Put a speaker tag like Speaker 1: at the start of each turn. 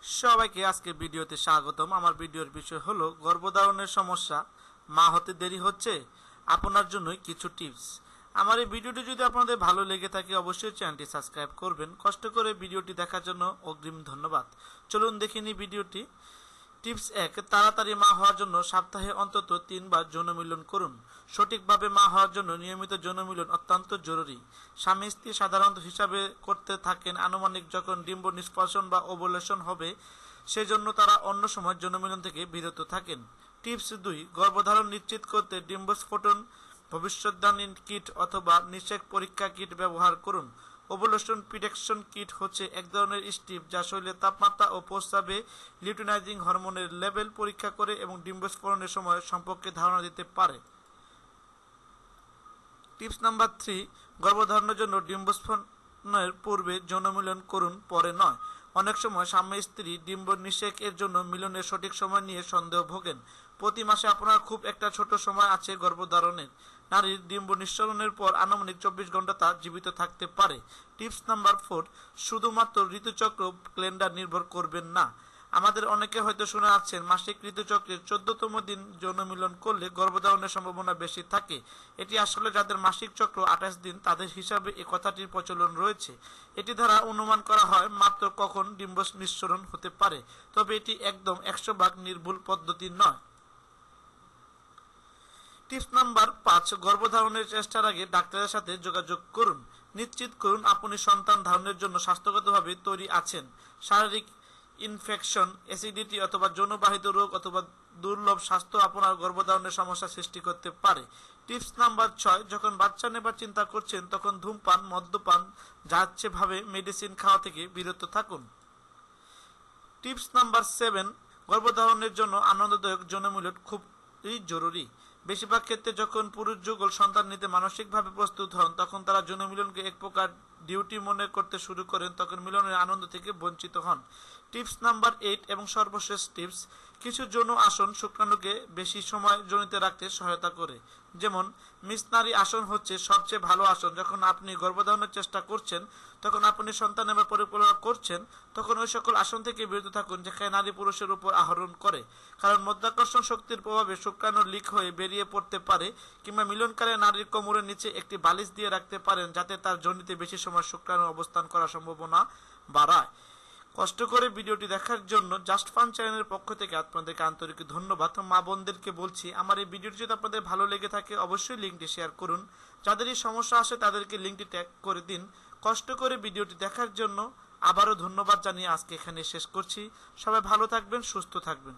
Speaker 1: সবাইকে আজকে ভিডিওতে স্বাগতম। আমার ভিডিওর বিষয় হলো গর্ভধারণের সমস্যা, মা হতে দেরি হচ্ছে, আপনার জন্যই কিছু টিপস। আমার এই ভিডিওটি যদি আপনাদের ভালো লেগে থাকে অবশ্যই চ্যানেলটি সাবস্ক্রাইব করবেন। কষ্ট করে ভিডিওটি দেখার জন্য অগ্রিম ধন্যবাদ। চলুন দেখে নিই ভিডিওটি। টিপস 1, তাড়াতাড়ি মা হওয়ার জন্য সপ্তাহে অন্তত 3 বার যৌন মিলন করুন। সঠিকভাবে মা হওয়ার জন্য নিয়মিত যৌন মিলন অত্যন্ত জরুরি। স্বামী স্ত্রী সাধারণত হিসাবে করতে থাকেন আনুমানিক যখন ডিম্ব নিষ্কাশন বা ওভুলেশন হবে, সেজন্য তারা অন্য সময় যৌন মিলন থেকে বিরত থাকেন। টিপস 2, গর্ভধারণ নিশ্চিত করতে ডিম্বস্ফোটন ভবিষ্যদ্বাণী কিট অথবা নিষেক পরীক্ষা কিট ব্যবহার করুন। ওভুলেশন প্রিডিকশন কিট হচ্ছে এক ধরনের স্ট্রিপ যা শরীরের তাপমাত্রা ও প্রস্রাবে লিউটিনাইজিং হরমোনের লেভেল পরীক্ষা করে এবং ডিম্বস্ফোরণের সময় সম্পর্কে ধারণা দিতে পারে। টিপস নাম্বার 3, গর্ভধারণের জন্য ডিম্বস্ফোরণের পূর্বে যৌন মিলন করুন, পরে নয়। অনেক সময় স্বামী স্ত্রী ডিম্ব নিষেক এর জন্য মিলনের সঠিক সময় নিয়ে সন্দেহ ভোগেন। প্রতি মাসে আপনার খুব একটা ছোট সময় আছে গর্ভধারণের। নারীর ডিম্ব নিঃসরণের পর আনুমানিক 24 ঘন্টা তা জীবিত থাকতে পারে। টিপস নাম্বার 4, শুধুমাত্র ঋতুচক্র ক্যালেন্ডার নির্ভর করবেন না। আমাদের অনেকে হয়তো শুনে আছেন মাসিক ঋতুচক্রের 14তম দিন যৌন মিলন করলে গর্ভধারণের সম্ভাবনা বেশি থাকে। এটি আসলে যাদের মাসিক চক্র 28 দিন তাদের হিসাবে এই কথাটির প্রচলন রয়েছে। এটি দ্বারা অনুমান করা হয় মাত্র কখন ডিম্ব নিঃসরণ হতে পারে, তবে এটি একদম 100% নির্ভুল পদ্ধতি নয়। টিপস নাম্বার 5, গর্ভধারণের চেষ্টার আগে ডাক্তারের সাথে যোগাযোগ করুন। নিশ্চিত করুন আপনি সন্তান ধারণের জন্য স্বাস্থ্যগতভাবে তৈরি আছেন। শারীরিক ইনফেকশন, অ্যাসিডিটি অথবা যৌনবাহিত রোগ অথবা দুর্লভ স্বাস্থ্য আপনার গর্ভধারণের সমস্যা সৃষ্টি করতে পারে। টিপস নাম্বার 6, যখন বাচ্চা নেবার চিন্তা করছেন তখন ধূমপান, মদ্যপান, যাচ্ছে ভাবে মেডিসিন খাওয়া থেকে বিরত থাকুন। টিপস নাম্বার 7, গর্ভধারণের জন্য আনন্দদায়ক যৌন মিলন খুবই জরুরি। বেশিরভাগ ক্ষেত্রে যখন পুরুষ যুগল সন্তান নিতে মানসিকভাবে প্রস্তুত হন তখন তারা যৌন মিলনকে এক প্রকার ডিউটি মনে করতে শুরু করেন, তখন মিলনের আনন্দ থেকে বঞ্চিত হন। টিপস নাম্বার 8 এবং সর্বশেষ টিপস, কিছু যৌন আসন শুক্রাণুকে বেশি সময় যোনিতে রাখতে সহায়তা করে। যেমন মিসনারি আসন হচ্ছে সবচেয়ে ভালো আসন। যখন আপনি গর্ভধারণের চেষ্টা করছেন, তখন আপনি সন্তান নেবার পরিকল্পনা করছেন, তখন ওই সকল আসন থেকে বিরত থাকুন যেখানে নারী পুরুষের উপর আহরণ করে, কারণ মধ্যাকর্ষণ শক্তির প্রভাবে শুক্রাণু লিক হয়ে বেরিয়ে পড়তে পারে। কিংবা মিলনকালে নারীর কোমরের নিচে একটি বালিশ দিয়ে রাখতে পারেন যাতে তার যোনিতে বেশি সময় শুক্রাণু অবস্থান করার সম্ভাবনা বাড়ায়। কষ্ট করে ভিডিওটি দেখার জন্য জাস্ট ফান চ্যানেলের পক্ষ থেকে আপনাদেরকে আন্তরিক ধন্যবাদ। মা বোনদেরকে বলছি, আমার এই ভিডিওটি যদি আপনাদের ভালো লেগে থাকে অবশ্যই লিঙ্কটি শেয়ার করুন। যাদের এই সমস্যা আসে তাদেরকে লিঙ্কটি ট্যাগ করে দিন। কষ্ট করে ভিডিওটি দেখার জন্য আবারও ধন্যবাদ জানিয়ে আজকে এখানে শেষ করছি। সবাই ভালো থাকবেন, সুস্থ থাকবেন।